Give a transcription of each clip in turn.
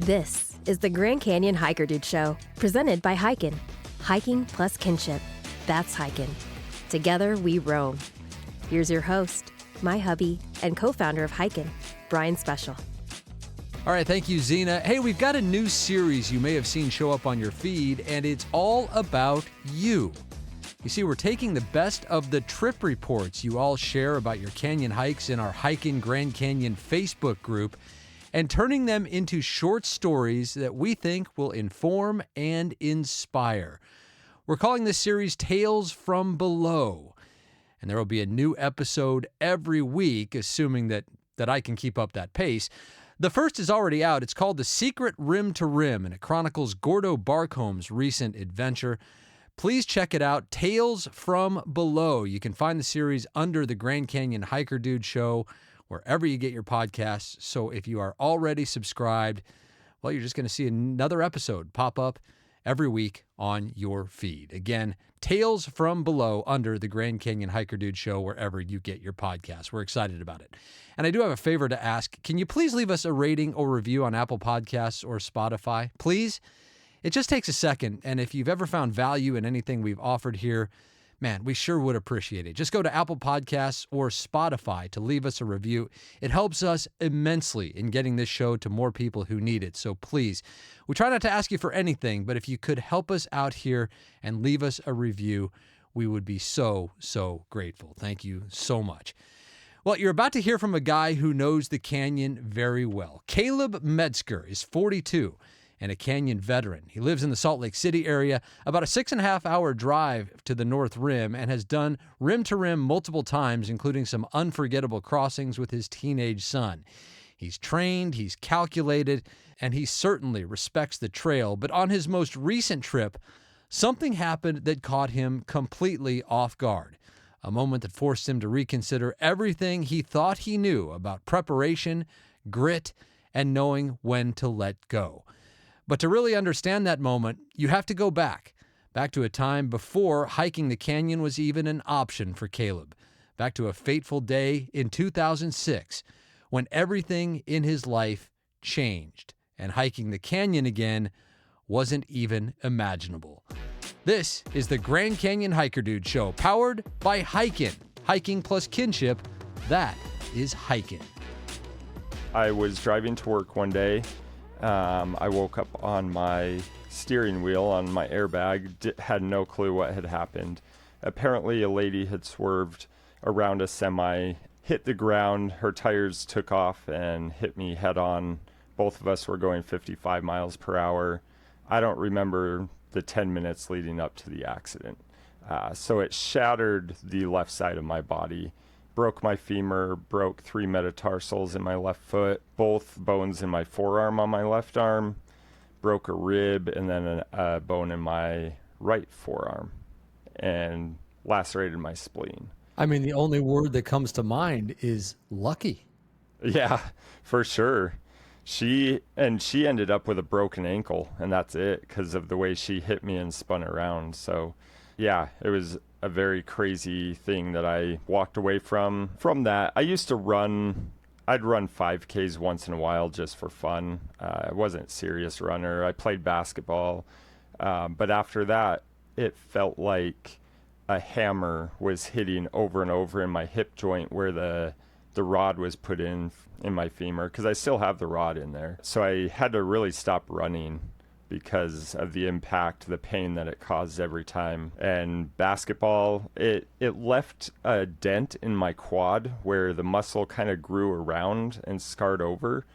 This is the Grand Canyon Hiker Dude Show, presented by hiKin. Hiking plus kinship. That's hiKin. Together we roam. Here's your host, my hubby, and co-founder of hiKin, Brian Special. All right, thank you, Zena. Hey, we've got a new series you may have seen show up on your feed, and it's all about you. You see, we're taking the best of the trip reports you all share about your canyon hikes in our hiKin Grand Canyon Facebook group and turning them into short stories that we think will inform and inspire. We're calling this series Tales from Below, and there will be a new episode every week, assuming that I can keep up that pace. The first is already out. It's called The Secret Rim2Rim, and it chronicles Gordo Barkhome's recent adventure. Please check it out, Tales from Below. You can find the series under the Grand Canyon Hiker Dude Show, wherever you get your podcasts. So if you are already subscribed, well, you're just going to see another episode pop up every week on your feed. Again, Tales from Below under the Grand Canyon Hiker Dude Show, wherever you get your podcasts. We're excited about it. And I do have a favor to ask. Can you please leave us a rating or review on Apple Podcasts or Spotify? Please? It just takes a second, and if you've ever found value in anything we've offered here, man, we sure would appreciate it. Just go to Apple Podcasts or Spotify to leave us a review. It helps us immensely in getting this show to more people who need it. So please, we try not to ask you for anything, but if you could help us out here and leave us a review, we would be so, so grateful. Thank you so much. Well, you're about to hear from a guy who knows the canyon very well. Caleb Metzger is 42. And a canyon veteran. He lives in the Salt Lake City area, about a 6.5-hour drive to the North Rim, and has done Rim2Rim multiple times, including some unforgettable crossings with his teenage son. He's trained, he's calculated, and he certainly respects the trail. But on his most recent trip, something happened that caught him completely off guard. A moment that forced him to reconsider everything he thought he knew about preparation, grit, and knowing when to let go. But to really understand that moment, you have to go back to a time before hiking the canyon was even an option for Caleb, back to a fateful day in 2006 when everything in his life changed and hiking the canyon again wasn't even imaginable. This is the Grand Canyon Hiker Dude Show, powered by hiKin. Hiking plus kinship, that is hiKin. I was driving to work one day. I woke up on my steering wheel on my airbag, had no clue what had happened. Apparently a lady had swerved around a semi, hit the ground, her tires took off and hit me head on. Both of us were going 55 miles per hour. I don't remember the 10 minutes leading up to the accident. So it shattered the left side of my body. Broke my femur, broke 3 metatarsals in my left foot, both bones in my forearm on my left arm, broke a rib, and then a bone in my right forearm, and lacerated my spleen. I mean, the only word that comes to mind is lucky. Yeah, for sure. She ended up with a broken ankle, and that's it, because of the way she hit me and spun around. So, yeah, it was a very crazy thing that I walked away from that. I used to I'd run 5Ks once in a while just for fun. I wasn't a serious runner. I played basketball. But after that, it felt like a hammer was hitting over and over in my hip joint where the rod was put in my femur, because I still have the rod in there. So I had to really stop running because of the impact, the pain that it caused every time. And basketball, it left a dent in my quad where the muscle kind of grew around and scarred over.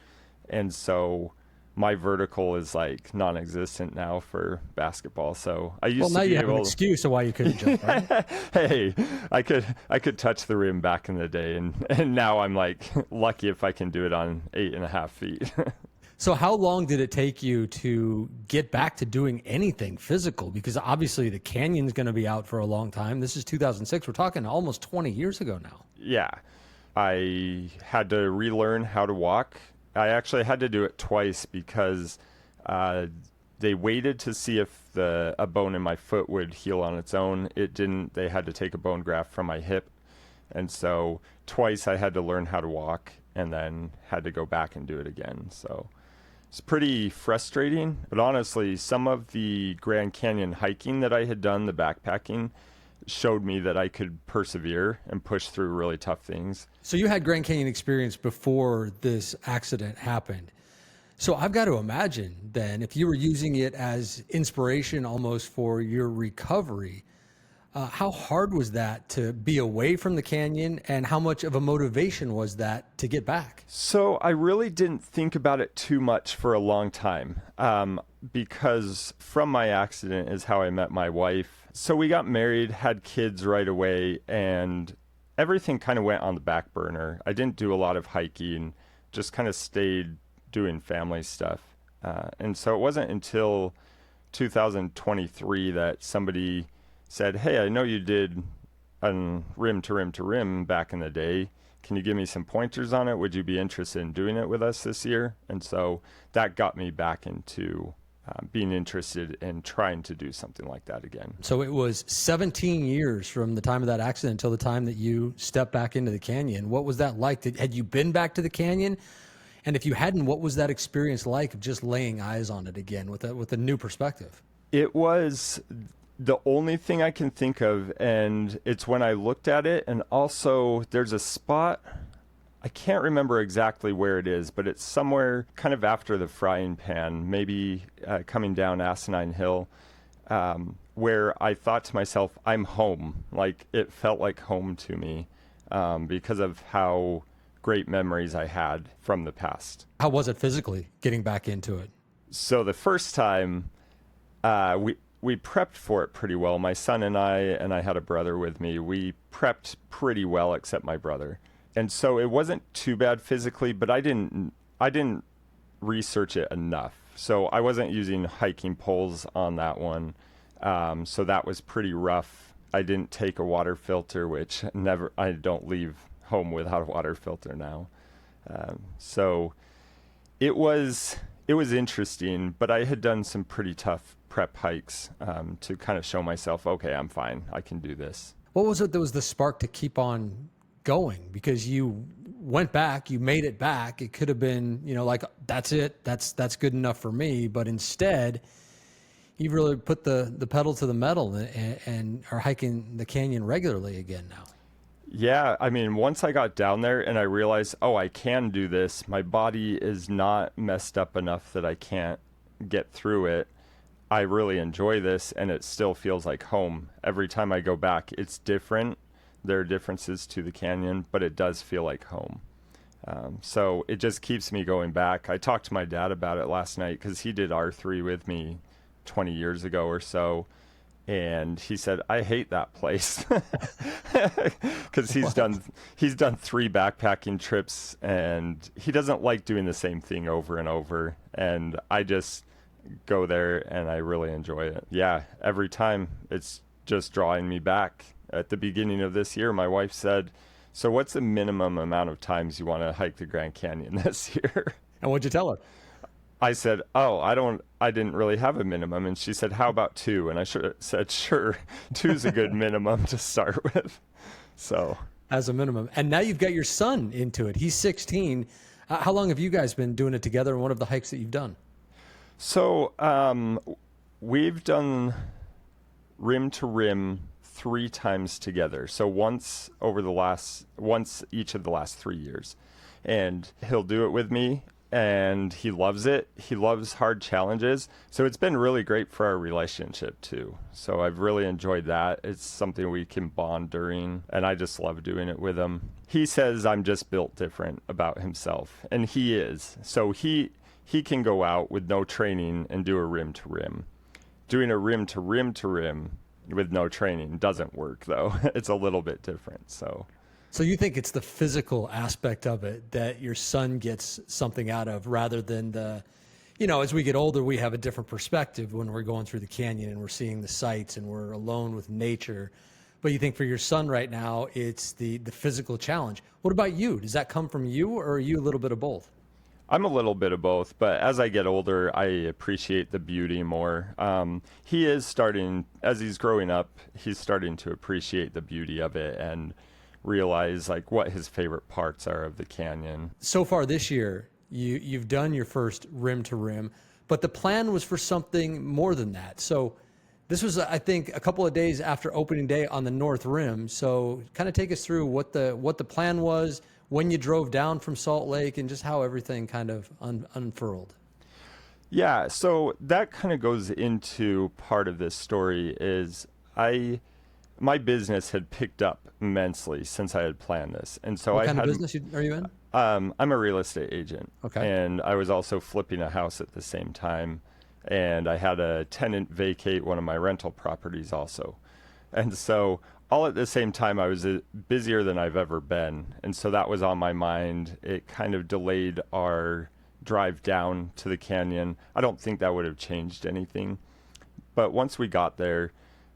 And so my vertical is like non-existent now for basketball. So I used to be able... Well, now you have an excuse of why you couldn't jump, right? Hey, I could touch the rim back in the day, and now I'm like lucky if I can do it on 8.5 feet. So how long did it take you to get back to doing anything physical? Because obviously the canyon's going to be out for a long time. This is 2006. We're talking almost 20 years ago now. Yeah. I had to relearn how to walk. I actually had to do it twice because they waited to see if a bone in my foot would heal on its own. It didn't. They had to take a bone graft from my hip. And so twice I had to learn how to walk and then had to go back and do it again. So It's pretty frustrating, but honestly, some of the Grand Canyon hiking that I had done, the backpacking, showed me that I could persevere and push through really tough things. So you had Grand Canyon experience before this accident happened. So I've got to imagine then, if you were using it as inspiration almost for your recovery, how hard was that to be away from the canyon, and how much of a motivation was that to get back? So I really didn't think about it too much for a long time, because from my accident is how I met my wife. So we got married, had kids right away, and everything kind of went on the back burner. I didn't do a lot of hiking, just kind of stayed doing family stuff. And so it wasn't until 2023 that somebody said, hey, I know you did Rim2Rim back in the day. Can you give me some pointers on it? Would you be interested in doing it with us this year? And so that got me back into being interested in trying to do something like that again. So it was 17 years from the time of that accident until the time that you stepped back into the canyon. What was that like? Had you been back to the canyon? And if you hadn't, what was that experience like of just laying eyes on it again with a new perspective? It was the only thing I can think of, and it's when I looked at it, and also there's a spot, I can't remember exactly where it is, but it's somewhere kind of after the frying pan, maybe coming down Asinine Hill, where I thought to myself, I'm home. Like, it felt like home to me because of how great memories I had from the past. How was it physically getting back into it? So the first time, we prepped for it pretty well. My son and I had a brother with me. We prepped pretty well, except my brother. And so it wasn't too bad physically, but I didn't research it enough. So I wasn't using hiking poles on that one. So that was pretty rough. I didn't take a water filter, which I don't leave home without a water filter now. So it was interesting, but I had done some pretty tough prep hikes to kind of show myself, okay, I'm fine. I can do this. What was it that was the spark to keep on going? Because you went back, you made it back. It could have been, like, that's it. That's good enough for me. But instead, you really put the pedal to the metal and are hiking the canyon regularly again now. Yeah, I mean, once I got down there and I realized, oh, I can do this. My body is not messed up enough that I can't get through it. I really enjoy this, and it still feels like home. Every time I go back, it's different. There are differences to the canyon, but it does feel like home. So it just keeps me going back. I talked to my dad about it last night because he did R3 with me 20 years ago or so. And he said, I hate that place because he's done 3 backpacking trips, and he doesn't like doing the same thing over and over. And I just go there and I really enjoy it. Yeah, every time it's just drawing me back. At the beginning of this year, my wife said, so what's the minimum amount of times you want to hike the Grand Canyon this year? And what'd you tell her? I said, I didn't really have a minimum. And she said, how about 2? And I said, sure, 2's a good minimum to start with. So as a minimum. And now you've got your son into it. He's 16. How long have you guys been doing it together, and what are the hikes that you've done? So we've done Rim2Rim 3 times together. So once each of the last 3 years. And he'll do it with me. And he loves it. He loves hard challenges. So it's been really great for our relationship too. So I've really enjoyed that. It's something we can bond during, and I just love doing it with him. He says I'm just built different about himself, and he is. So he can go out with no training and do a Rim2Rim. Doing a Rim2Rim with no training doesn't work though. It's a little bit different. So you think it's the physical aspect of it that your son gets something out of, rather than as we get older, we have a different perspective when we're going through the canyon and we're seeing the sights and we're alone with nature. But you think for your son right now, it's the physical challenge. What about you? Does that come from you, or are you a little bit of both? I'm a little bit of both, but as I get older, I appreciate the beauty more. He is starting, as he's growing up, he's starting to appreciate the beauty of it and realize like what his favorite parts are of the canyon. So far this year, You've done your first Rim2Rim, but the plan was for something more than that. So this was, I think, a couple of days after opening day on the North Rim. So kind of take us through what the plan was, when you drove down from Salt Lake, and just how everything kind of unfurled. Yeah, so that kind of goes into part of this story is my business had picked up immensely since I had planned this. And so What kind of business are you in? I'm a real estate agent. Okay. And I was also flipping a house at the same time. And I had a tenant vacate one of my rental properties also. And so all at the same time, I was busier than I've ever been. And so that was on my mind. It kind of delayed our drive down to the canyon. I don't think that would have changed anything. But once we got there,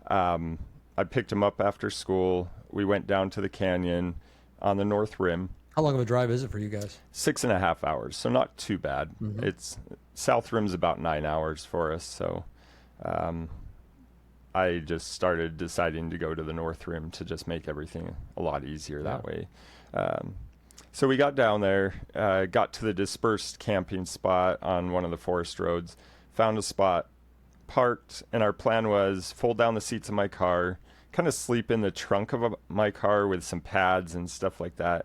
I picked him up after school. We went down to the canyon on the North Rim. How long of a drive is it for you guys? 6.5 hours, so not too bad. Mm-hmm. It's South Rim's about 9 hours for us, so I just started deciding to go to the North Rim to just make everything a lot easier that way. So we got down there, got to the dispersed camping spot on one of the forest roads, found a spot, parked, and our plan was fold down the seats of my car, kind of sleep in the trunk of my car with some pads and stuff like that.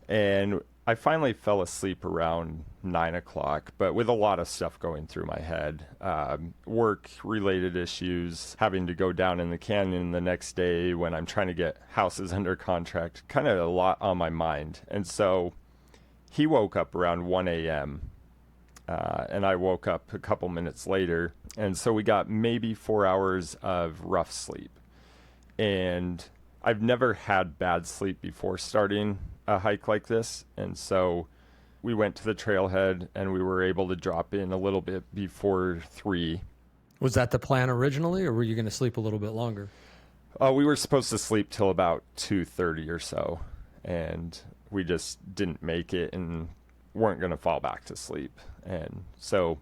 And I finally fell asleep around 9 o'clock, but with a lot of stuff going through my head, work-related issues, having to go down in the canyon the next day when I'm trying to get houses under contract, kind of a lot on my mind. And so he woke up around 1 a.m., and I woke up a couple minutes later. And so we got maybe 4 hours of rough sleep. And I've never had bad sleep before starting a hike like this, and so we went to the trailhead and we were able to drop in a little bit before 3. Was that the plan originally, or were you going to sleep a little bit longer? We were supposed to sleep till about 2:30 or so, and we just didn't make it and weren't going to fall back to sleep. And so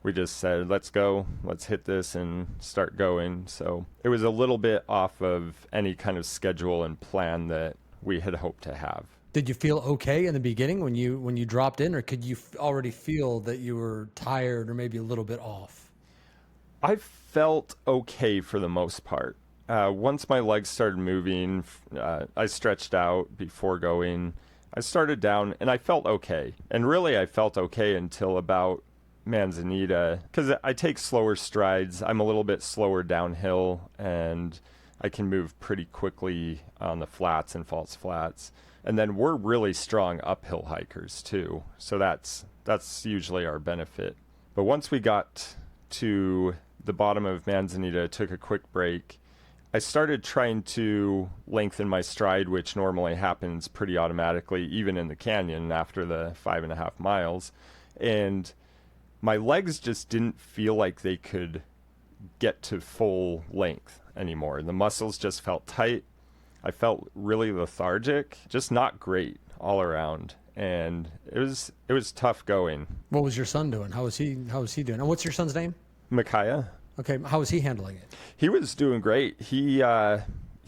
we just said, let's go, let's hit this and start going. So it was a little bit off of any kind of schedule and plan that we had hoped to have. Did you feel okay in the beginning when you dropped in, or could you already feel that you were tired or maybe a little bit off? I felt okay for the most part. Once my legs started moving, I stretched out before going. I started down and I felt okay. And really I felt okay until about Manzanita, because I take slower strides. I'm a little bit slower downhill, and I can move pretty quickly on the flats and false flats. And then we're really strong uphill hikers too. So that's usually our benefit. But once we got to the bottom of Manzanita, took a quick break, I started trying to lengthen my stride, which normally happens pretty automatically, even in the canyon after the 5.5 miles. And my legs just didn't feel like they could get to full length anymore. The muscles just felt tight. I felt really lethargic, just not great all around. And it was tough going. What was your son doing? How was he doing? And what's your son's name? Micaiah. Okay, how was he handling it? He was doing great. He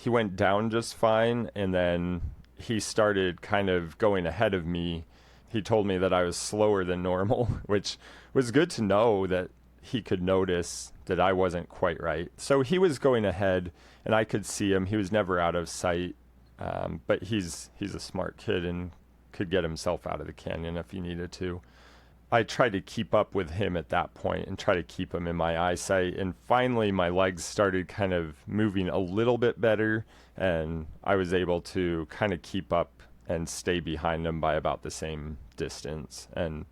went down just fine, and then he started kind of going ahead of me. He told me that I was slower than normal, which was good to know that he could notice that I wasn't quite right. So he was going ahead, and I could see him. He was never out of sight, but he's a smart kid and could get himself out of the canyon if he needed to. I tried to keep up with him at that point and try to keep him in my eyesight. And finally, my legs started kind of moving a little bit better, and I was able to kind of keep up and stay behind him by about the same distance. And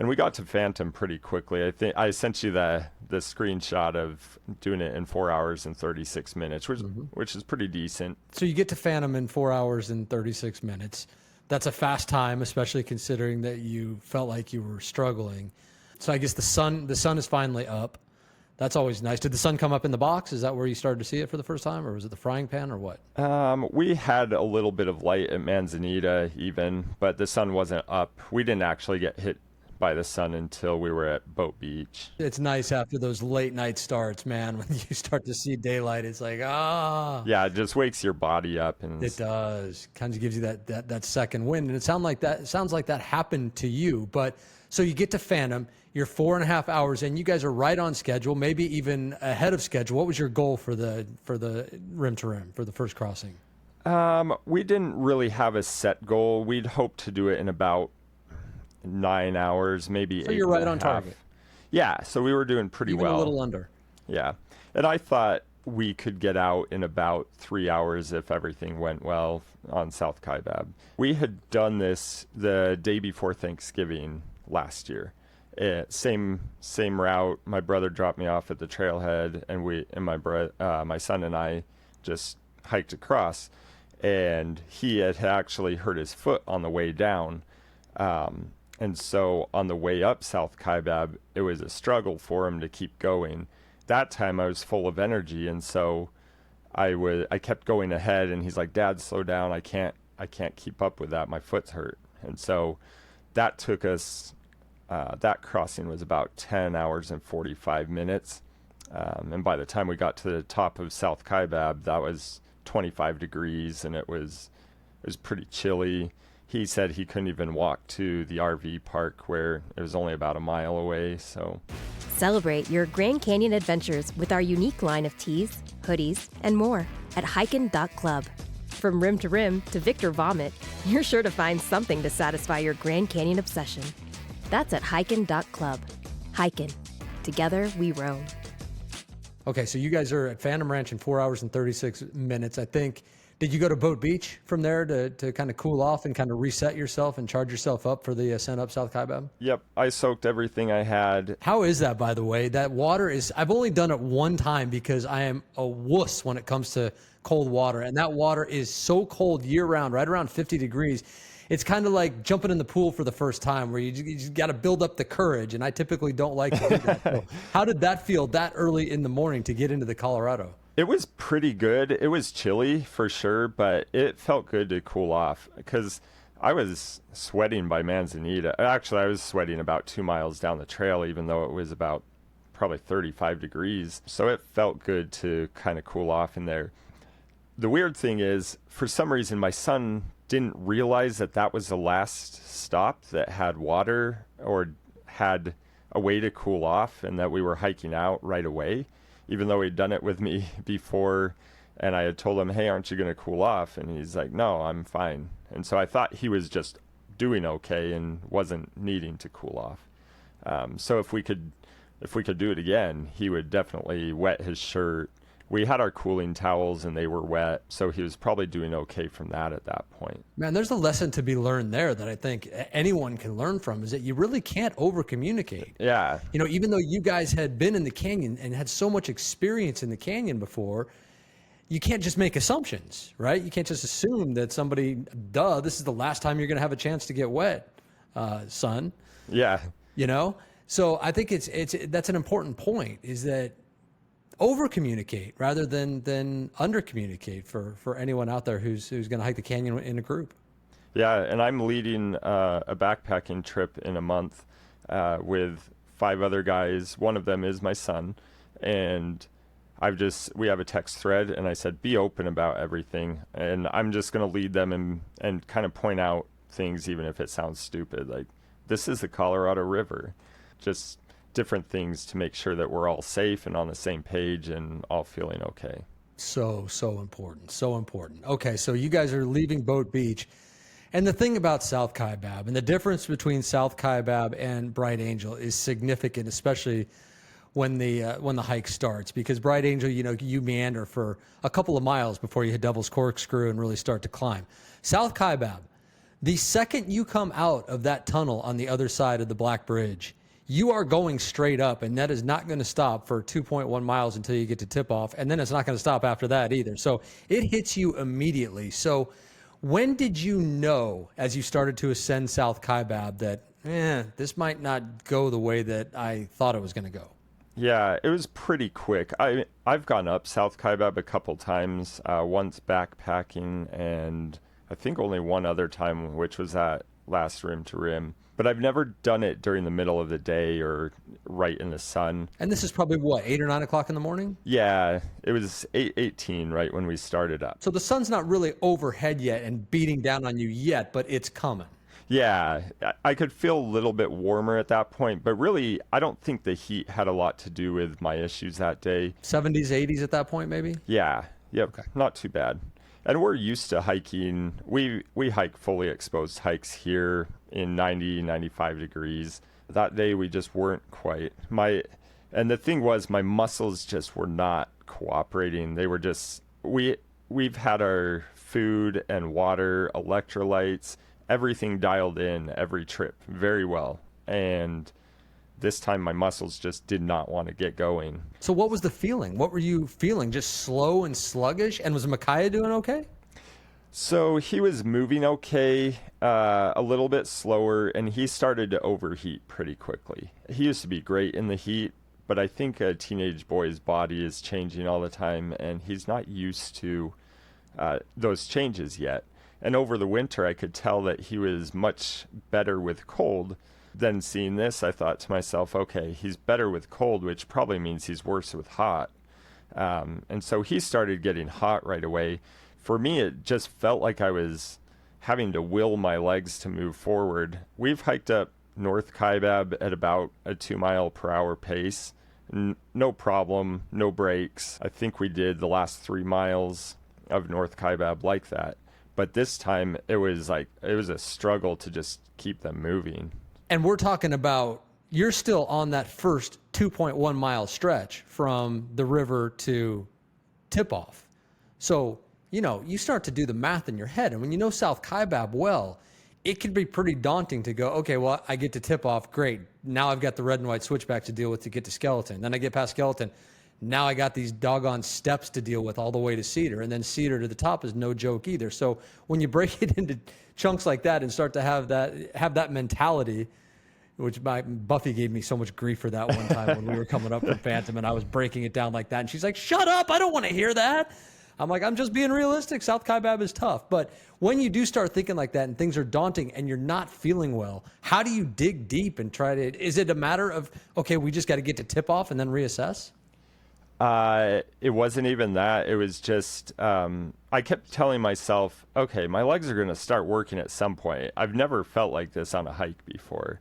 we got to Phantom pretty quickly. I think I sent you the screenshot of doing it in 4 hours and 36 minutes, which is pretty decent. So you get to Phantom in 4 hours and 36 minutes. That's a fast time, especially considering that you felt like you were struggling. So I guess the sun is finally up. That's always nice. Did the sun come up in the box? Is that where you started to see it for the first time, or was it the frying pan, or what? We had a little bit of light at Manzanita even, but the sun wasn't up. We didn't actually get hit by the sun until we were at Boat Beach. It's nice after those late night starts, man, when you start to see daylight. It's like, Yeah, it just wakes your body up. And it does. Kind of gives you that second wind. And it sounds like that happened to you. But so you get to Phantom, you're 4.5 hours in, you guys are right on schedule, maybe even ahead of schedule. What was your goal for the Rim2Rim, for the first crossing? We didn't really have a set goal. We'd hoped to do it in about 9 hours, maybe 8. So you're right on target. Yeah, so we were doing pretty even well. A little under. Yeah. And I thought we could get out in about 3 hours if everything went well on South Kaibab. We had done this the day before Thanksgiving last year. Same route. My brother dropped me off at the trailhead, and my son and I just hiked across. And he had actually hurt his foot on the way down. And so on the way up South Kaibab, it was a struggle for him to keep going. That time I was full of energy, and so I kept going ahead, and he's like, "Dad, slow down. I can't keep up with that. My foot's hurt." And so that took us, that crossing was about 10 hours and 45 minutes. And by the time we got to the top of South Kaibab, that was 25 degrees, and it was pretty chilly. He said he couldn't even walk to the RV park where it was only about a mile away. So Celebrate your Grand Canyon adventures with our unique line of tees, hoodies, and more at hiKin.club. From rim to rim to Victor Vomit, you're sure to find something to satisfy your Grand Canyon obsession. That's at hiKin.club. hiKin. Together we roam. Okay, so you guys are at Phantom Ranch in 4 hours and 36 minutes, I think. Did you go to Boat Beach from there to kind of cool off and kind of reset yourself and charge yourself up for the ascent up South Kaibab? Yep, I soaked everything I had. How is that, by the way? That water is, I've only done it one time because I am a wuss when it comes to cold water. And that water is so cold year round, right around 50 degrees. It's kind of like jumping in the pool for the first time where you just got to build up the courage. And I typically don't like to do that. So how did that feel that early in the morning to get into the Colorado? It was pretty good. It was chilly for sure, but it felt good to cool off because I was sweating by Manzanita. Actually, I was sweating about 2 miles down the trail, even though it was about probably 35 degrees. So it felt good to kind of cool off in there. The weird thing is, for some reason, my son didn't realize that was the last stop that had water or had a way to cool off and that we were hiking out right away. Even though he'd done it with me before, and I had told him, "Hey, aren't you going to cool off?" And he's like, "No, I'm fine." And so I thought he was just doing okay and wasn't needing to cool off. So if we could do it again, he would definitely wet his shirt. We had our cooling towels and they were wet, so he was probably doing okay from that at that point. Man, there's a lesson to be learned there that I think anyone can learn from, is that you really can't over communicate. Yeah. You know, even though you guys had been in the canyon and had so much experience in the canyon before, you can't just make assumptions, right? You can't just assume that somebody, this is the last time you're going to have a chance to get wet, son. Yeah. You know? So I think that's an important point, is that over communicate rather than under communicate for anyone out there who's going to hike the canyon in a group. Yeah, and I'm leading a backpacking trip in a month with 5 other guys. One of them is my son, and we have a text thread, and I said, be open about everything, and I'm just going to lead them and kind of point out things, even if it sounds stupid, like this is the Colorado River. Just different things to make sure that we're all safe and on the same page and all feeling okay. So important. So important. Okay, so you guys are leaving Boat Beach. And the thing about South Kaibab and the difference between South Kaibab and Bright Angel is significant, especially when the hike starts, because Bright Angel, you meander for a couple of miles before you hit Devil's Corkscrew and really start to climb. South Kaibab, the second you come out of that tunnel on the other side of the Black Bridge, you are going straight up, and that is not going to stop for 2.1 miles until you get to tip-off, and then it's not going to stop after that either. So it hits you immediately. So when did you know, as you started to ascend South Kaibab, that this might not go the way that I thought it was going to go? Yeah, it was pretty quick. I've gone up South Kaibab a couple times, once backpacking, and I think only one other time, which was at last rim to rim. But I've never done it during the middle of the day or right in the sun. And this is probably what, 8 or 9 o'clock in the morning? Yeah, it was 8:18 right when we started up. So the sun's not really overhead yet and beating down on you yet, but it's coming. Yeah, I could feel a little bit warmer at that point, but really, I don't think the heat had a lot to do with my issues that day. 70s, 80s at that point, maybe? Yeah, yep, Okay. Not too bad. And we're used to hiking. We hike fully exposed hikes here in 90, 95 degrees. That day, we just weren't quite. And the thing was, my muscles just were not cooperating. They were just, we've had our food and water, electrolytes, everything dialed in every trip very well. And this time my muscles just did not want to get going. So what was the feeling? What were you feeling? Just slow and sluggish? And was Micaiah doing okay? So he was moving okay, a little bit slower, and he started to overheat pretty quickly. He used to be great in the heat, but I think a teenage boy's body is changing all the time, and he's not used to those changes yet. And over the winter, I could tell that he was much better with cold. Then seeing this, I thought to myself, okay, he's better with cold, which probably means he's worse with hot. And so he started getting hot right away. For me, it just felt like I was having to will my legs to move forward. We've hiked up North Kaibab at about a 2-mile-per-hour pace. No problem, no breaks. I think we did the last 3 miles of North Kaibab like that. But this time it was a struggle to just keep them moving. And we're talking about, you're still on that first 2.1 mile stretch from the river to tip-off. So, you start to do the math in your head. And when you know South Kaibab well, it can be pretty daunting to go, okay, well, I get to tip-off, great. Now I've got the red and white switchback to deal with to get to Skeleton. Then I get past Skeleton. Now I got these doggone steps to deal with all the way to Cedar, and then Cedar to the top is no joke either. So when you break it into chunks like that and start to have that mentality, which Buffy gave me so much grief for that one time when we were coming up from Phantom and I was breaking it down like that, and she's like, "Shut up! I don't want to hear that." I'm like, "I'm just being realistic. South Kaibab is tough." But when you do start thinking like that and things are daunting and you're not feeling well, how do you dig deep and try to? Is it a matter of, okay, we just got to get to tip off and then reassess? It wasn't even that. It was just, I kept telling myself, okay, my legs are going to start working at some point. I've never felt like this on a hike before.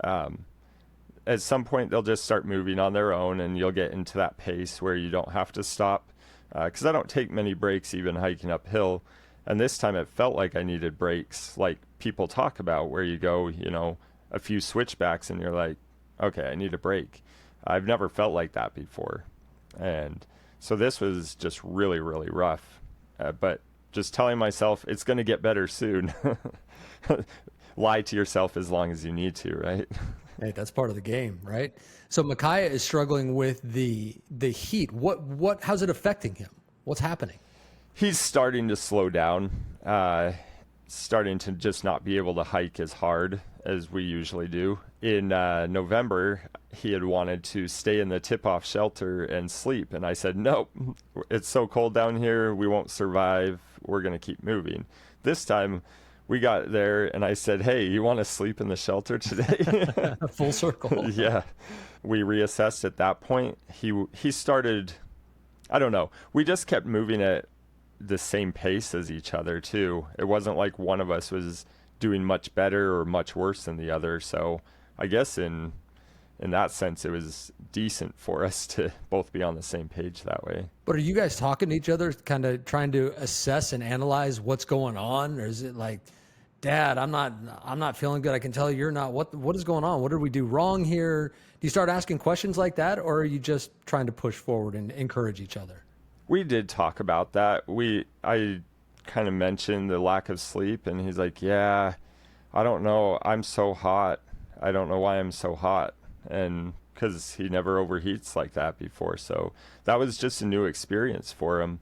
At some point, they'll just start moving on their own, and you'll get into that pace where you don't have to stop. Because I don't take many breaks even hiking uphill. And this time it felt like I needed breaks, like people talk about, where you go, a few switchbacks, and you're like, okay, I need a break. I've never felt like that before. And so this was just really, really rough. But just telling myself it's going to get better soon. Lie to yourself as long as you need to, right? Hey, that's part of the game, right? So Micaiah is struggling with the heat. How's it affecting him? What's happening? He's starting to slow down, starting to just not be able to hike as hard as we usually do. In November, he had wanted to stay in the tip-off shelter and sleep. And I said, nope, it's so cold down here, we won't survive. We're going to keep moving. This time, we got there, and I said, hey, you want to sleep in the shelter today? Full circle. Yeah. We reassessed at that point. He started, I don't know, we just kept moving at the same pace as each other, too. It wasn't like one of us was doing much better or much worse than the other. So I guess in that sense, it was decent for us to both be on the same page that way. But are you guys talking to each other, kind of trying to assess and analyze what's going on? Or is it like, Dad, I'm not feeling good. I can tell you're not. What is going on? What did we do wrong here? Do you start asking questions like that, or are you just trying to push forward and encourage each other? We did talk about that. I kind of mentioned the lack of sleep, and he's like, yeah, I don't know. I'm so hot. I don't know why I'm so hot. And because he never overheats like that before. So that was just a new experience for him.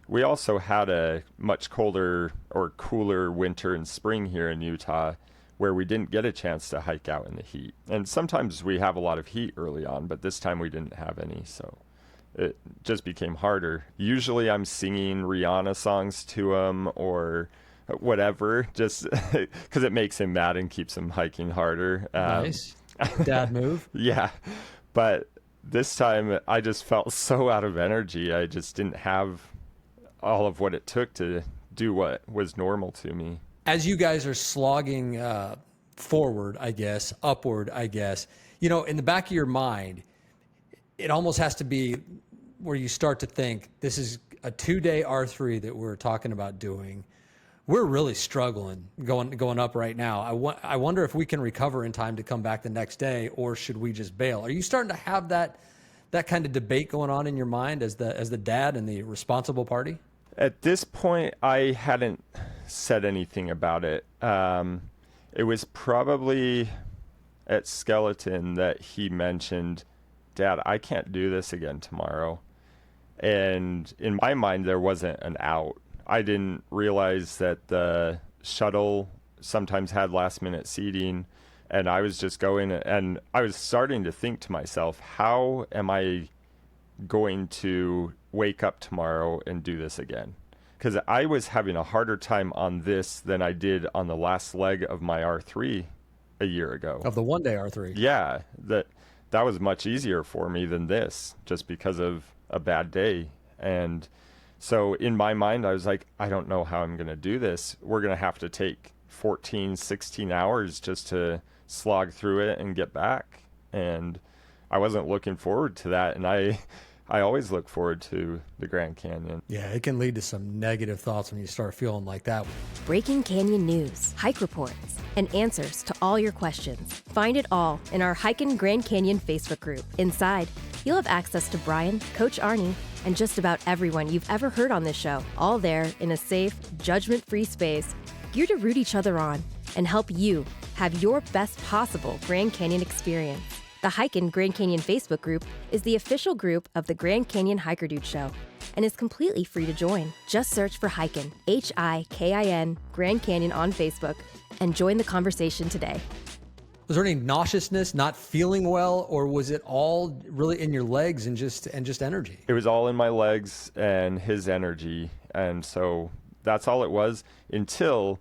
We also had a much colder or cooler winter and spring here in Utah where we didn't get a chance to hike out in the heat. And sometimes we have a lot of heat early on, but this time we didn't have any. So it just became harder. Usually I'm singing Rihanna songs to him or whatever, just because it makes him mad and keeps him hiking harder. Nice. Dad move. Yeah. But this time I just felt so out of energy. I just didn't have all of what it took to do what was normal to me. As you guys are slogging forward, I guess, upward, I guess, you know, in the back of your mind, it almost has to be where you start to think, this is a 2-day R3 that we're talking about doing. We're really struggling going up right now. I wonder if we can recover in time to come back the next day, or should we just bail? Are you starting to have that kind of debate going on in your mind as the dad and the responsible party? At this point, I hadn't said anything about it. It was probably at Skeleton that he mentioned, Dad, I can't do this again tomorrow. And in my mind, there wasn't an out. I didn't realize that the shuttle sometimes had last minute seating, and I was just going, and I was starting to think to myself, how am I going to wake up tomorrow and do this again? Because I was having a harder time on this than I did on the last leg of my R3 a year ago. Of the 1-day R3. Yeah, that was much easier for me than this, just because of a bad day. And so in my mind, I was like, I don't know how I'm going to do this. We're going to have to take 14, 16 hours just to slog through it and get back. And I wasn't looking forward to that. And I always look forward to the Grand Canyon. Yeah, it can lead to some negative thoughts when you start feeling like that. Breaking Canyon news, hike reports, and answers to all your questions. Find it all in our hiKin Grand Canyon Facebook group. Inside, you'll have access to Brian, Coach Arnie, and just about everyone you've ever heard on this show, all there in a safe, judgment-free space, geared to root each other on and help you have your best possible Grand Canyon experience. The hiKin Grand Canyon Facebook group is the official group of the Grand Canyon Hiker Dude Show and is completely free to join. Just search for hiKin, HIKIN, Grand Canyon on Facebook, and join the conversation today. Was there any nauseousness, not feeling well, or was it all really in your legs and just energy? It was all in my legs and his energy. And so that's all it was until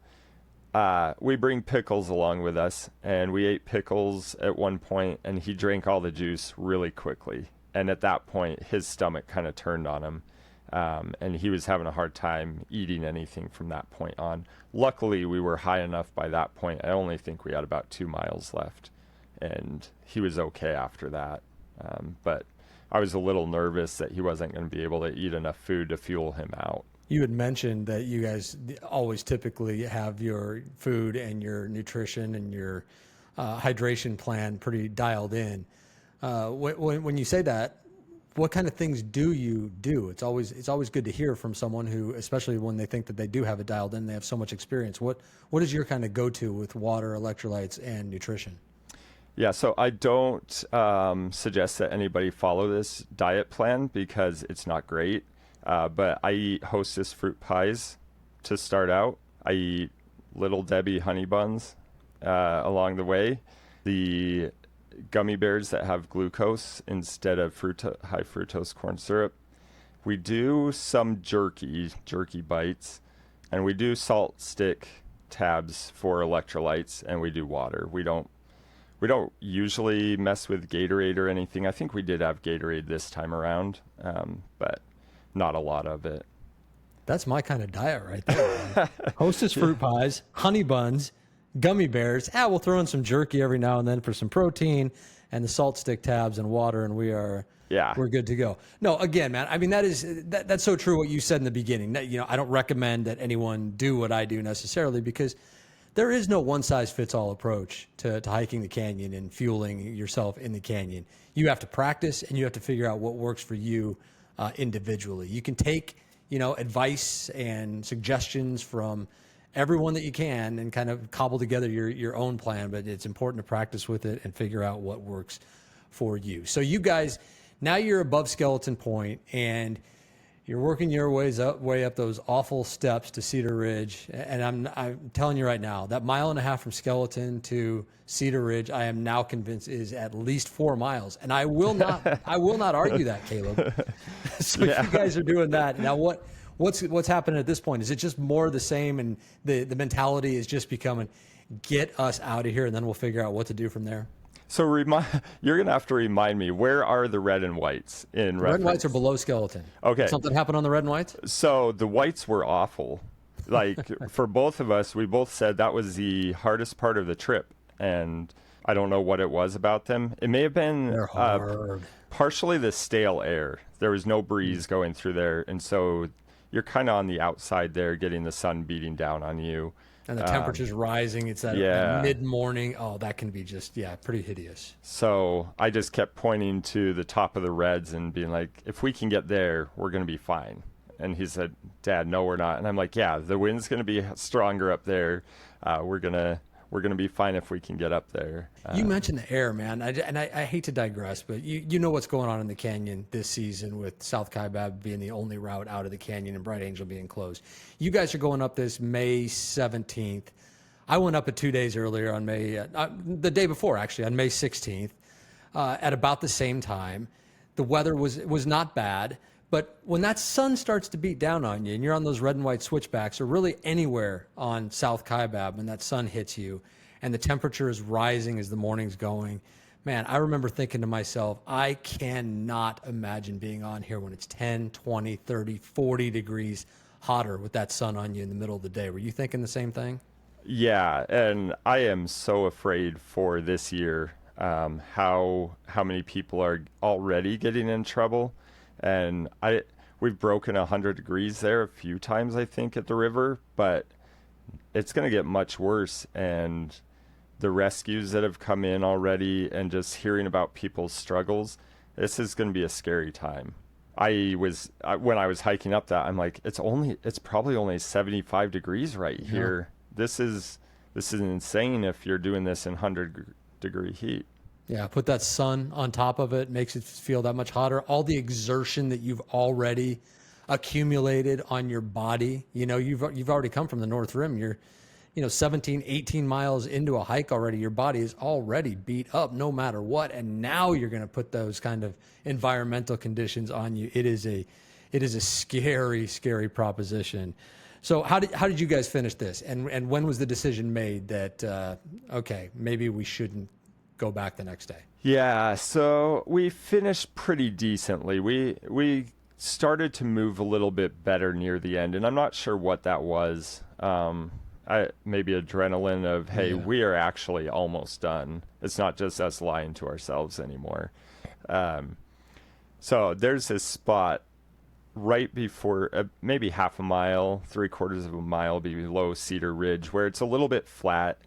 we bring pickles along with us. And we ate pickles at one point, and he drank all the juice really quickly. And at that point, his stomach kind of turned on him. And he was having a hard time eating anything from that point on. Luckily, we were high enough by that point. I only think we had about 2 miles left, and he was okay after that. But I was a little nervous that he wasn't going to be able to eat enough food to fuel him out. You had mentioned that you guys always typically have your food and your nutrition and your hydration plan pretty dialed in. When you say that, what kind of things do you do? It's always good to hear from someone who, especially when they think that they do have it dialed in, they have so much experience. What is your kind of go-to with water, electrolytes, and nutrition? Yeah, so I don't suggest that anybody follow this diet plan because it's not great. But I eat Hostess fruit pies to start out. I eat Little Debbie honey buns along the way. The gummy bears that have glucose instead of high fructose corn syrup. We do some jerky bites, and we do salt stick tabs for electrolytes, and we do water. We don't usually mess with Gatorade or anything. I think we did have Gatorade this time around, but not a lot of it. That's my kind of diet right there. Hostess fruit pies, honey buns, gummy bears. We'll throw in some jerky every now and then for some protein, and the salt stick tabs and water, and we're good to go. No, again, man, I mean, that's so true what you said in the beginning. I don't recommend that anyone do what I do necessarily, because there is no one-size-fits-all approach to hiking the canyon and fueling yourself in the canyon. You have to practice, and you have to figure out what works for you individually. You can take, advice and suggestions from everyone that you can and kind of cobble together your own plan, but it's important to practice with it and figure out what works for you. So you guys, now you're above Skeleton Point, and you're working your way up those awful steps to Cedar Ridge. And I'm telling you right now, that 1.5 miles from Skeleton to Cedar Ridge, I am now convinced is at least 4 miles. And I will not argue that, Caleb. So You guys are doing that. Now, what What's happening at this point? Is it just more of the same, and the mentality is just becoming, get us out of here, and then we'll figure out what to do from there? So you're going to have to remind me, where are the red and whites in reference? Red and whites are below skeleton. Okay. Did something happened on the red and whites? So the whites were awful. Like, for both of us, we both said that was the hardest part of the trip. And I don't know what it was about them. It may have been They're hard. Partially the stale air. There was no breeze going through there. And so you're kind of on the outside there, getting the sun beating down on you. And the temperature's rising. It's that mid-morning. Oh, that can be just, pretty hideous. So I just kept pointing to the top of the reds and being like, if we can get there, we're going to be fine. And he said, Dad, no, we're not. And I'm like, yeah, the wind's going to be stronger up there. We're going to be fine if we can get up there. You mentioned the air, man. I hate to digress, but you know what's going on in the canyon this season with South Kaibab being the only route out of the canyon and Bright Angel being closed. You guys are going up this May 17th. I went up it 2 days earlier on the day before, actually, on May 16th, at about the same time. The weather was not bad. But when that sun starts to beat down on you and you're on those red and white switchbacks or really anywhere on South Kaibab and that sun hits you and the temperature is rising as the morning's going, man, I remember thinking to myself, I cannot imagine being on here when it's 10, 20, 30, 40 degrees hotter with that sun on you in the middle of the day. Were you thinking the same thing? Yeah, and I am so afraid for this year how many people are already getting in trouble. And we've broken 100 degrees there a few times, I think, at the river, but it's going to get much worse. And the rescues that have come in already and just hearing about people's struggles, this is going to be a scary time. When I was hiking up that, I'm like, it's probably only 75 degrees right here. This is insane if you're doing this in 100-degree heat. Yeah, put that sun on top of it, makes it feel that much hotter. All the exertion that you've already accumulated on your body. You know, you've already come from the North Rim. You're, 17, 18 miles into a hike already. Your body is already beat up no matter what. And now you're going to put those kind of environmental conditions on you. It is a scary, scary proposition. So how did you guys finish this? And when was the decision made that, okay, maybe we shouldn't go back the next day? Yeah, so we finished pretty decently. We started to move a little bit better near the end, and I'm not sure what that was. Maybe adrenaline of, hey, we are actually almost done. It's not just us lying to ourselves anymore. So there's this spot right before, maybe half a mile, 3/4 of a mile below Cedar Ridge, where it's a little bit flat.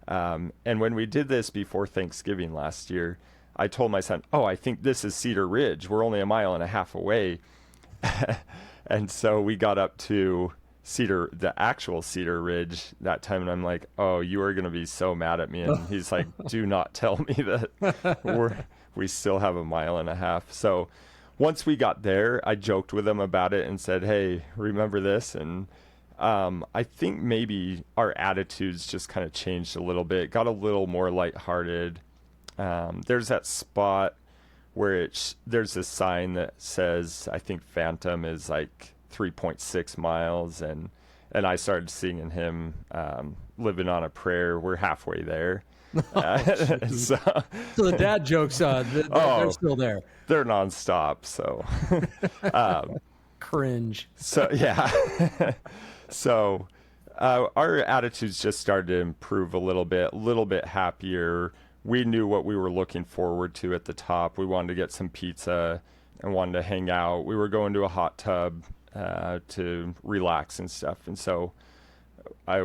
And when we did this before Thanksgiving last year, I told my son, I think this is Cedar Ridge. We're only 1.5 miles away. And so we got up to the actual Cedar Ridge that time. And I'm like, you are going to be so mad at me. And he's like, do not tell me that we still have 1.5 miles. So once we got there, I joked with him about it and said, hey, remember this? And I think maybe our attitudes just kind of changed a little bit, got a little more lighthearted. There's that spot where there's a sign that says, I think Phantom is like 3.6 miles. And I started singing him, Living on a Prayer. We're halfway there. So the dad jokes, they're still there. They're nonstop. So cringe. So, yeah. So our attitudes just started to improve a little bit happier. We knew what we were looking forward to at the top. We wanted to get some pizza and wanted to hang out. We were going to a hot tub to relax and stuff. And so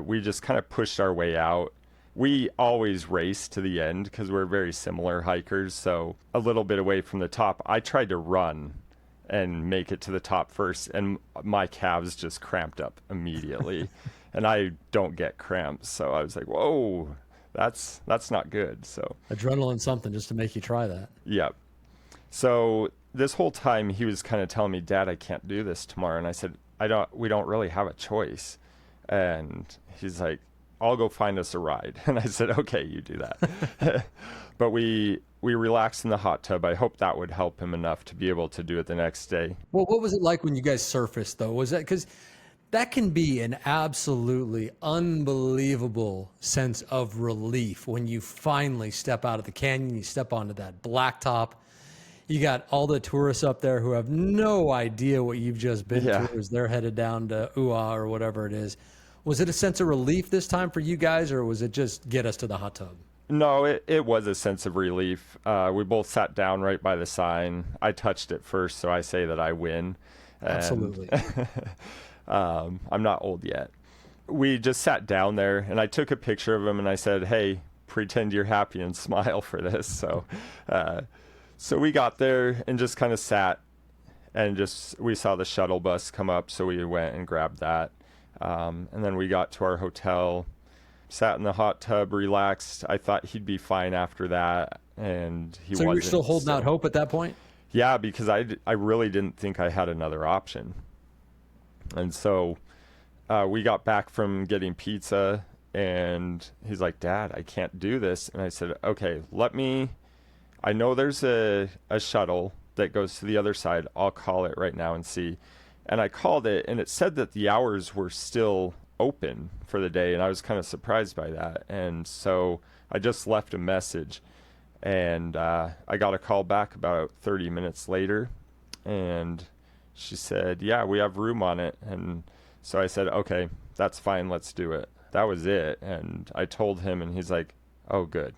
we just kind of pushed our way out. We always race to the end because we're very similar hikers. So a little bit away from the top, I tried to run and make it to the top first, and my calves just cramped up immediately. And I don't get cramps, so I was like, whoa, that's not good. So adrenaline something just to make you try that. Yep. So this whole time he was kind of telling me, Dad, I can't do this tomorrow. And I said, we don't really have a choice. And he's like, I'll go find us a ride. And I said, okay, you do that. But we relaxed in the hot tub. I hope that would help him enough to be able to do it the next day. Well, what was it like when you guys surfaced, though? Was that because that can be an absolutely unbelievable sense of relief when you finally step out of the canyon, you step onto that blacktop. You got all the tourists up there who have no idea what you've just been through as they're headed down to Ua or whatever it is. Was it a sense of relief this time for you guys, or was it just get us to the hot tub? No, it was a sense of relief. We both sat down right by the sign. I touched it first, so I say that I win. Absolutely. I'm not old yet. We just sat down there, and I took a picture of him, and I said, hey, pretend you're happy and smile for this. So we got there and just kind of sat, and we saw the shuttle bus come up, so we went and grabbed that. And then we got to our hotel, sat in the hot tub, relaxed. I thought he'd be fine after that, and he wasn't. So you were still holding out hope at that point? Yeah, because I really didn't think I had another option. And so we got back from getting pizza, and he's like, Dad, I can't do this. And I said, okay, I know there's a shuttle that goes to the other side. I'll call it right now and see. And I called it, and it said that the hours were still open for the day, and I was kind of surprised by that. And so I just left a message, and I got a call back about 30 minutes later, and she said, yeah, we have room on it. And so I said, okay, that's fine, let's do it. That was it. And I told him, and he's like, oh, good.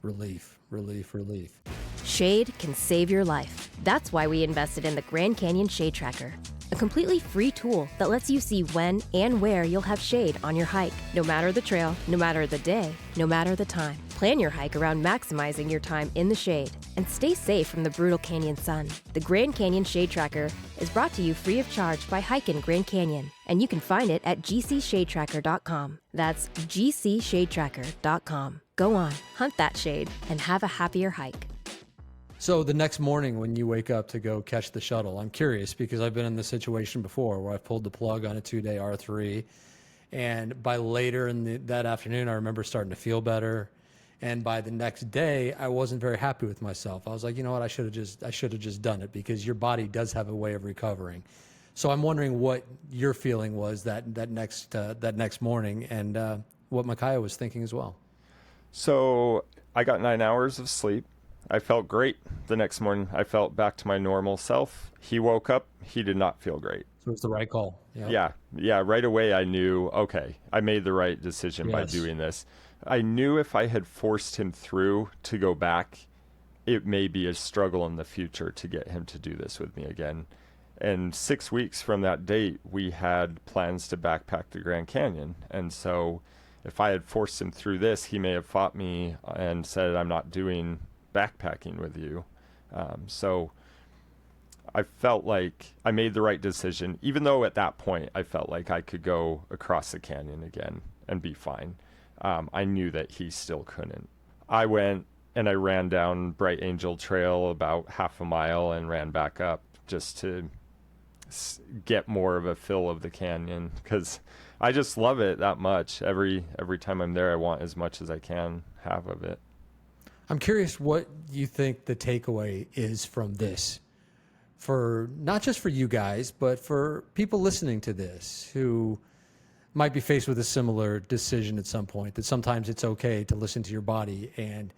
Relief, relief, relief. Shade can save your life. That's why we invested in the Grand Canyon Shade Tracker, a completely free tool that lets you see when and where you'll have shade on your hike, no matter the trail, no matter the day, no matter the time. Plan your hike around maximizing your time in the shade and stay safe from the brutal canyon sun. The Grand Canyon Shade Tracker is brought to you free of charge by hiKin Grand Canyon, and you can find it at gcshadetracker.com. That's gcshadetracker.com. Go on, hunt that shade, and have a happier hike. So the next morning when you wake up to go catch the shuttle, I'm curious because I've been in this situation before where I've pulled the plug on a 2-day R3, and by later in that afternoon, I remember starting to feel better. And by the next day, I wasn't very happy with myself. I was like, you know what, I should have just done it, because your body does have a way of recovering. So I'm wondering what your feeling was that next morning, and what Micaiah was thinking as well. So I got 9 hours of sleep. I felt great the next morning. I felt back to my normal self. He woke up. He did not feel great. So it's the right call. Yeah. Right away, I knew, okay, I made the right decision by doing this. I knew if I had forced him through to go back, it may be a struggle in the future to get him to do this with me again. And 6 weeks from that date, we had plans to backpack the Grand Canyon. And so if I had forced him through this, he may have fought me and said, I'm not doing backpacking with you. So I felt like I made the right decision, even though at that point I felt like I could go across the canyon again and be fine. I knew that he still couldn't. I went and I ran down Bright Angel Trail about half a mile and ran back up just to get more of a feel of the canyon, because I just love it that much. Every time I'm there, I want as much as I can have of it. I'm curious what you think the takeaway is from this, for not just for you guys, but for people listening to this who might be faced with a similar decision at some point, that sometimes it's okay to listen to your body and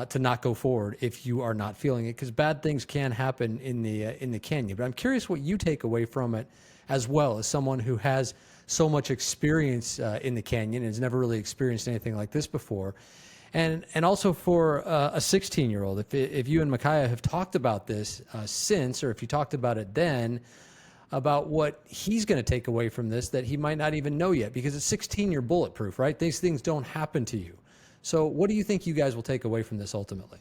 to not go forward if you are not feeling it, because bad things can happen in the canyon. But I'm curious what you take away from it, as well as someone who has so much experience in the canyon and has never really experienced anything like this before. And also for a 16-year-old, if you and Micaiah have talked about this since, or if you talked about it then, about what he's going to take away from this that he might not even know yet, because at 16 you're bulletproof, right? These things don't happen to you. So what do you think you guys will take away from this ultimately?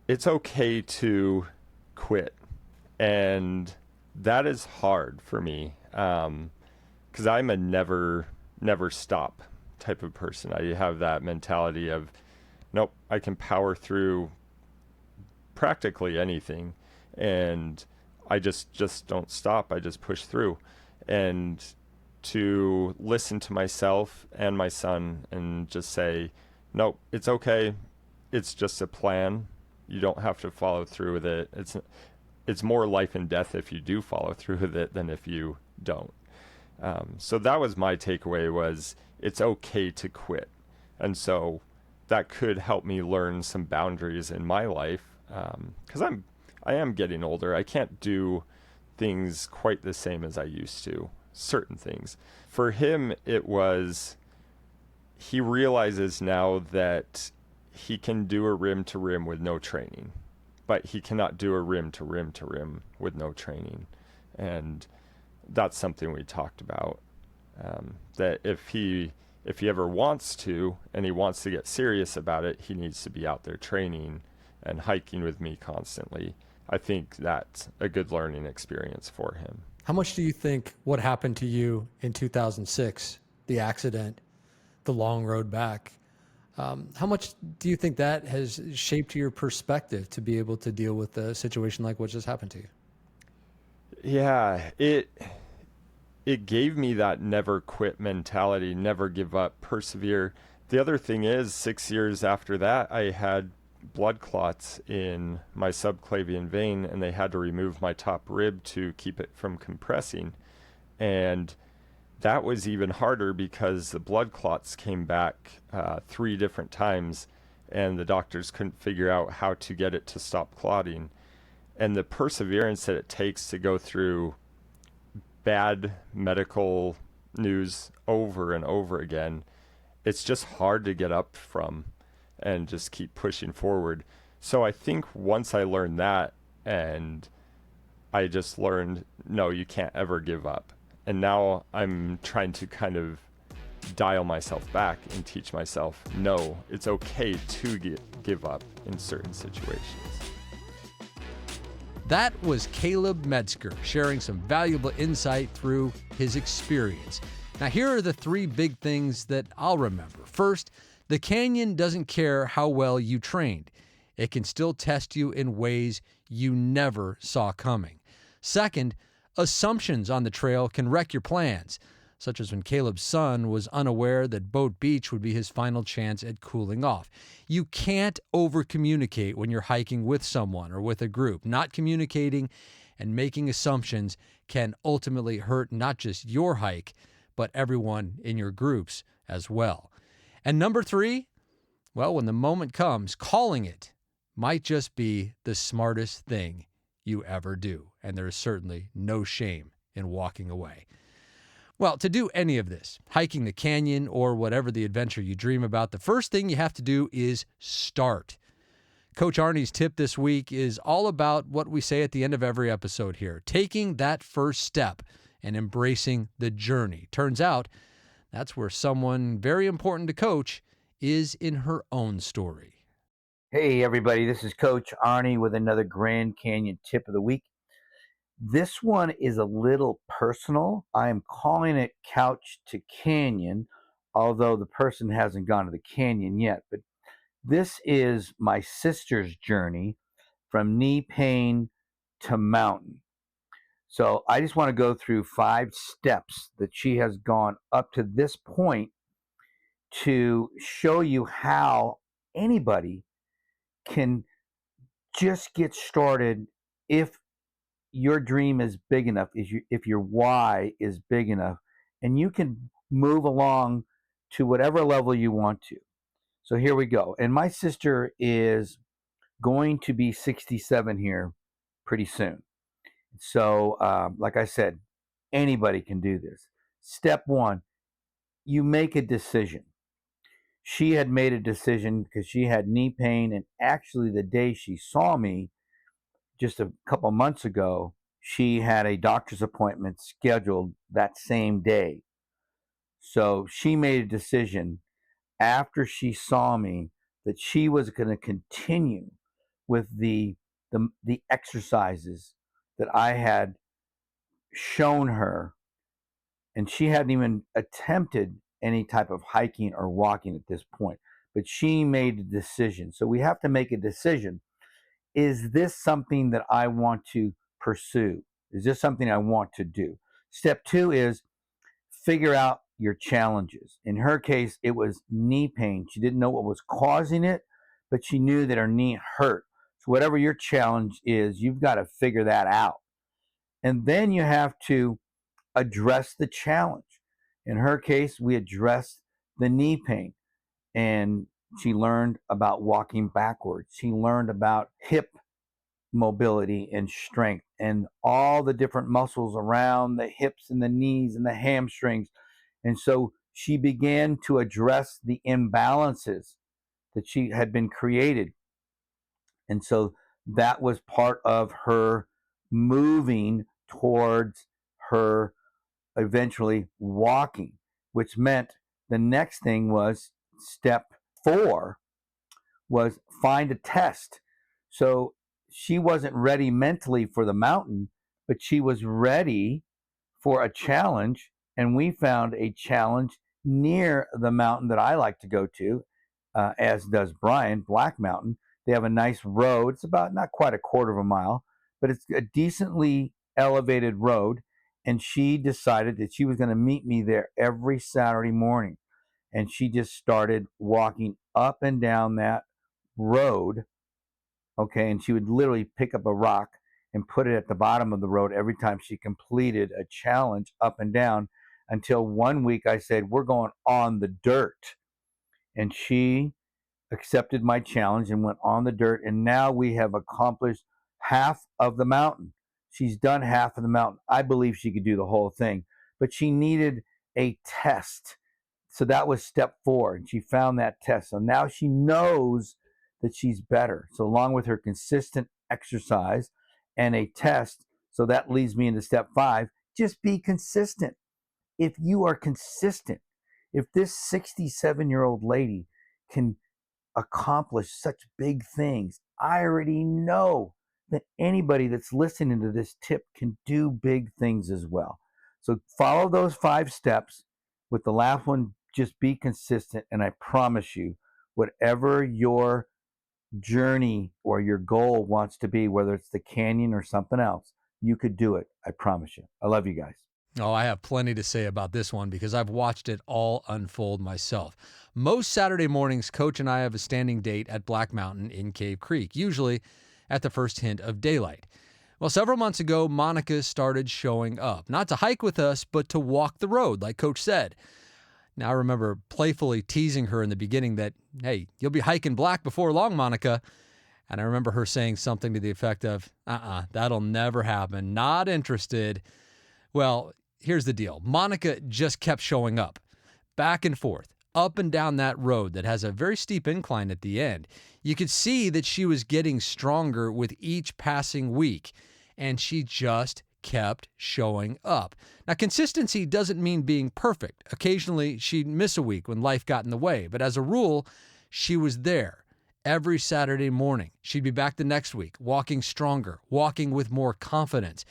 It's okay to quit, and that is hard for me, because I'm a never stop type of person. I have that mentality of, nope, I can power through practically anything, and I just don't stop. I just push through. And to listen to myself and my son and just say, nope, it's okay. It's just a plan. You don't have to follow through with it. It's more life and death if you do follow through with it than if you don't. So that was my takeaway, was it's okay to quit. And so that could help me learn some boundaries in my life, because I am getting older. I can't do things quite the same as I used to, certain things. For him, it was, he realizes now that he can do a rim to rim with no training, but he cannot do a rim to rim to rim with no training. And that's something we talked about, that if he ever wants to, and he wants to get serious about it, he needs to be out there training and hiking with me constantly. I think that's a good learning experience for him. How much do you think what happened to you in 2006, the accident, the long road back, how much do you think that has shaped your perspective to be able to deal with a situation like what just happened to you? Yeah, it gave me that never quit mentality, never give up, persevere. The other thing is, 6 years after that, I had blood clots in my subclavian vein, and they had to remove my top rib to keep it from compressing. And that was even harder because the blood clots came back 3 different times, and the doctors couldn't figure out how to get it to stop clotting. And the perseverance that it takes to go through bad medical news over and over again, it's just hard to get up from and just keep pushing forward. So I think once I learned that, and I just learned, no, you can't ever give up. And now I'm trying to kind of dial myself back and teach myself, no, it's okay to give up in certain situations. That was Caleb Metzger sharing some valuable insight through his experience. Now, here are the 3 big things that I'll remember. First, the canyon doesn't care how well you trained. It can still test you in ways you never saw coming. Second, assumptions on the trail can wreck your plans, such as when Caleb's son was unaware that Boat Beach would be his final chance at cooling off. You can't over-communicate when you're hiking with someone or with a group. Not communicating and making assumptions can ultimately hurt not just your hike, but everyone in your groups as well. And number 3, well, when the moment comes, calling it might just be the smartest thing you ever do. And there is certainly no shame in walking away. Well, to do any of this, hiking the canyon or whatever the adventure you dream about, the first thing you have to do is start. Coach Arnie's tip this week is all about what we say at the end of every episode here, taking that first step and embracing the journey. Turns out that's where someone very important to Coach is in her own story. Hey, everybody, this is Coach Arnie with another Grand Canyon tip of the week. This one is a little personal. I am calling it Couch to Canyon, although the person hasn't gone to the canyon yet. But this is my sister's journey from knee pain to mountain. So I just want to go through 5 steps that she has gone up to this point to show you how anybody can just get started if your dream is big enough, if your why is big enough, and you can move along to whatever level you want to. So here we go. And my sister is going to be 67 here pretty soon. So like I said, anybody can do this. Step 1, you make a decision. She had made a decision because she had knee pain, and actually the day she saw me just a couple months ago, she had a doctor's appointment scheduled that same day. So she made a decision after she saw me that she was going to continue with the exercises that I had shown her, and she hadn't even attempted any type of hiking or walking at this point, but she made a decision. So we have to make a decision. Is this something that I want to pursue? Is this something I want to do? Step 2 is figure out your challenges. In her case, it was knee pain. She didn't know what was causing it, but she knew that her knee hurt. So whatever your challenge is, you've got to figure that out. And then you have to address the challenge. In her case, we addressed the knee pain, and she learned about walking backwards. She learned about hip mobility and strength and all the different muscles around the hips and the knees and the hamstrings. And so she began to address the imbalances that she had been created. And so that was part of her moving towards her eventually walking, which meant the next thing was step 4 was find a test. So she wasn't ready mentally for the mountain, but she was ready for a challenge. And we found a challenge near the mountain that I like to go to, as does Brian, Black Mountain. They have a nice road. It's about not quite a quarter of a mile, but it's a decently elevated road. And she decided that she was going to meet me there every Saturday morning. And she just started walking up and down that road. Okay. And she would literally pick up a rock and put it at the bottom of the road every time she completed a challenge up and down, until one week I said, we're going on the dirt. And she accepted my challenge and went on the dirt. And now we have accomplished half of the mountain. She's done half of the mountain. I believe she could do the whole thing, but she needed a test. So that was step 4. And she found that test. So now she knows that she's better. So along with her consistent exercise and a test, so that leads me into step 5, just be consistent. If you are consistent, if this 67-year-old lady can accomplish such big things, I already know that anybody that's listening to this tip can do big things as well. So follow those 5 steps. With the last one, just be consistent. And I promise you, whatever your journey or your goal wants to be, whether it's the canyon or something else, you could do it. I promise you. I love you guys. Oh, I have plenty to say about this one because I've watched it all unfold myself. Most Saturday mornings, Coach and I have a standing date at Black Mountain in Cave Creek, usually at the first hint of daylight. Well, several months ago, Monica started showing up, not to hike with us, but to walk the road, like Coach said. Now, I remember playfully teasing her in the beginning that, hey, you'll be hiking Black before long, Monica. And I remember her saying something to the effect of, that'll never happen, not interested. Well, here's the deal. Monica just kept showing up, back and forth, up and down that road that has a very steep incline at the end. You could see that she was getting stronger with each passing week, and she just kept showing up. Now, consistency doesn't mean being perfect. Occasionally, she'd miss a week when life got in the way, but as a rule, she was there every Saturday morning. She'd be back the next week, walking stronger, walking with more confidence.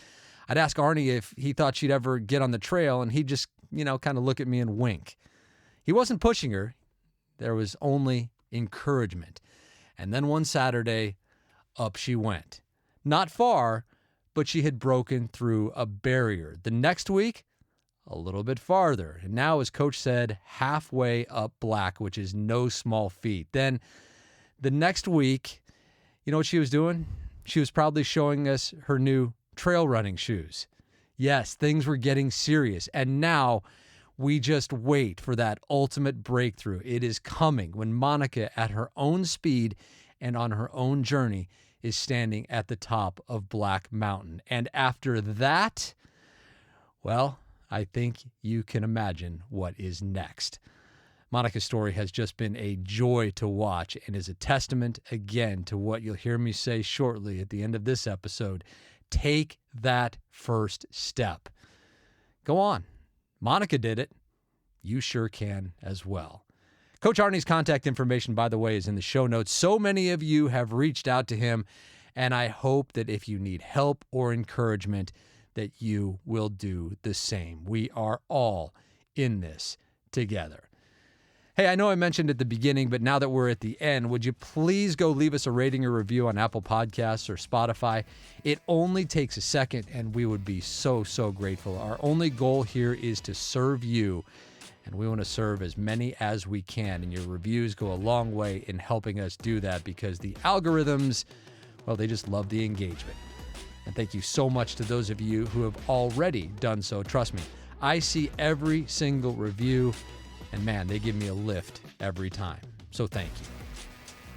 I'd ask Arnie if he thought she'd ever get on the trail, and he'd just, kind of look at me and wink. He wasn't pushing her. There was only encouragement. And then one Saturday, up she went. Not far, but she had broken through a barrier. The next week, a little bit farther. And now, as Coach said, halfway up Black, which is no small feat. Then the next week, you know what she was doing? She was proudly showing us her new trail running shoes. Yes, things were getting serious. And now we just wait for that ultimate breakthrough. It is coming when Monica, at her own speed and on her own journey, is standing at the top of Black Mountain. And after that, well, I think you can imagine what is next. Monica's story has just been a joy to watch and is a testament again to what you'll hear me say shortly at the end of this episode. Take that first step. Go on. Monica did it. You sure can as well. Coach Arnie's contact information, by the way, is in the show notes. So many of you have reached out to him, and I hope that if you need help or encouragement, that you will do the same. We are all in this together. Hey, Hey, I know I mentioned at the beginning, but now that we're at the end, would you please go leave us a rating or review on Apple Podcasts or Spotify? It only takes a second, and we would be so, so grateful. Our only goal here is to serve you, and we want to serve as many as we can, and your reviews go a long way in helping us do that because the algorithms, well, they just love the engagement. And thank you so much to those of you who have already done so. Trust me, I see every single review, and man, they give me a lift every time. So thank you.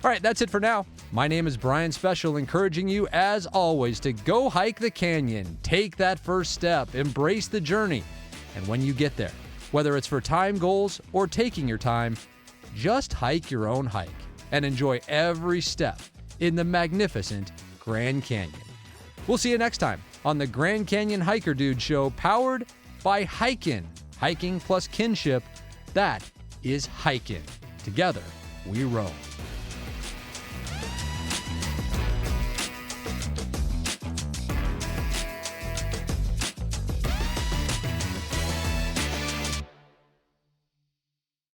All right, that's it for now. My name is Brian Special, encouraging you, as always, to go hike the canyon, take that first step, embrace the journey. And when you get there, whether it's for time goals or taking your time, just hike your own hike and enjoy every step in the magnificent Grand Canyon. We'll see you next time on the Grand Canyon Hiker Dude Show, powered by hiKin. Hiking plus kinship. That is hiKin. Together, we roam.